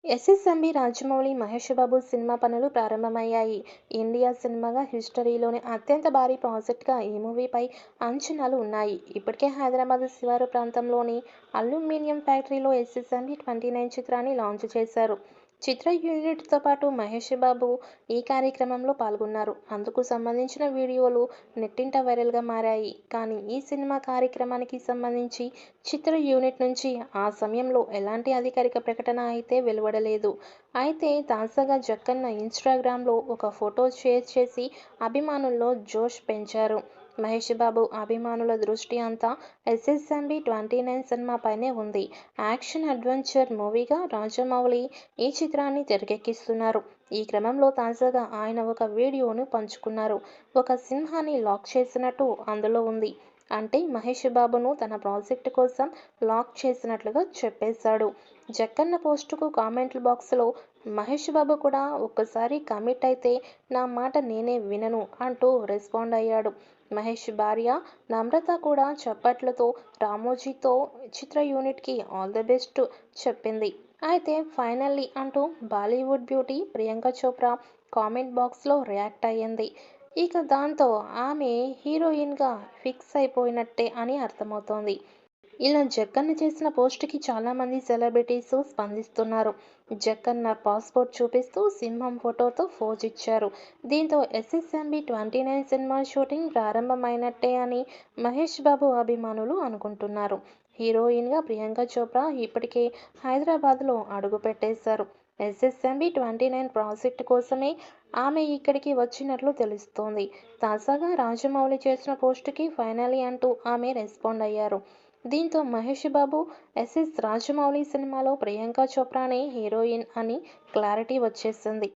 SSMB Rajamouli, Mahesh Babu cinema పనులు ప్రారంభమయ్యాయి. India సినిమాగా హిస్టరీలోనే అత్యంత భారీ ప్రాజెక్ట్‌గా ఈ మూవీపై అంచనాలు ఉన్నాయి. ఇప్పటికే హైదరాబాద్ శివారు ప్రాంతంలోని అల్యూమినియం ఫ్యాక్టరీలో ఎస్ఎస్ఎంబి 29 చిత్రాన్ని లాంచ్ చేశారు. చిత్ర యూనిట్‌తో పాటు మహేష్ బాబు ఈ కార్యక్రమంలో పాల్గొన్నారు. అందుకు సంబంధించిన వీడియోలు నెట్టింట వైరల్‌గా మారాయి. కానీ ఈ సినిమా కార్యక్రమానికి సంబంధించి చిత్ర యూనిట్ నుంచి ఆ సమయంలో ఎలాంటి అధికారిక ప్రకటన అయితే వెలువడలేదు. అయితే తాజాగా జక్కన్న ఇన్‌స్టాగ్రామ్‌లో ఒక ఫోటో షేర్ చేసి అభిమానుల్లో జోష్ పెంచారు. మహేష్ బాబు అభిమానుల దృష్టి అంతా ఎస్ఎస్ఎంబి 29 సినిమాపైనే ఉంది. యాక్షన్ అడ్వెంచర్ మూవీగా రాజమౌళి ఈ చిత్రాన్ని తెరకెక్కిస్తున్నారు. ఈ క్రమంలో తాజాగా ఆయన ఒక వీడియోను పంచుకున్నారు. ఒక సింహాన్ని లాక్ చేసినట్టు అందులో ఉంది. అంటే మహేష్ బాబును తన ప్రాజెక్ట్ కోసం లాక్ చేసినట్లుగా చెప్పేశాడు. జక్కన్న పోస్టుకు కామెంట్ల బాక్స్లో మహేష్ బాబు కూడా ఒక్కసారి కమిట్ అయితే నా మాట నేనే వినను అంటూ రెస్పాండ్ అయ్యాడు. మహేష్ భార్య నమ్రత కూడా చప్పట్లతో రామోజీతో చిత్ర యూనిట్‌కి ఆల్ ది బెస్ట్ చెప్పింది. అయితే ఫైనల్లీ అంటూ బాలీవుడ్ బ్యూటీ ప్రియాంక చోప్రా కామెంట్ బాక్స్లో రియాక్ట్ అయ్యింది. ఇక దాంతో ఆమె హీరోయిన్‌గా ఫిక్స్ అయిపోయినట్టే అని అర్థమవుతోంది. ఇలా జక్కన్న చేసిన పోస్ట్‌కి చాలామంది సెలబ్రిటీస్ స్పందిస్తున్నారు. జక్కన్న పాస్‌పోర్ట్ చూపిస్తూ సింహం ఫోటోతో పోజ్ ఇచ్చారు. దీంతో ఎస్ఎస్ఎంబి 29 సినిమా షూటింగ్ ప్రారంభమైనట్టే అని మహేష్ బాబు అభిమానులు అనుకుంటున్నారు. హీరోయిన్‌గా ప్రియాంక చోప్రా ఇప్పటికే హైదరాబాద్‌లో అడుగుపెట్టేశారు. ఎస్ఎస్ఎంబి 29 ప్రాజెక్ట్ కోసమే ఆమె ఇక్కడికి వచ్చినట్లు తెలుస్తోంది. తాజాగా రాజమౌళి చేసిన పోస్ట్‌కి ఫైనల్లీ అంటూ ఆమె రెస్పాండ్ అయ్యారు. దీంతో మహేష్ బాబు, ఎస్ఎస్ రాజమౌళి సినిమాలో ప్రియాంక చోప్రానే హీరోయిన్ అని క్లారిటీ వచ్చేసింది.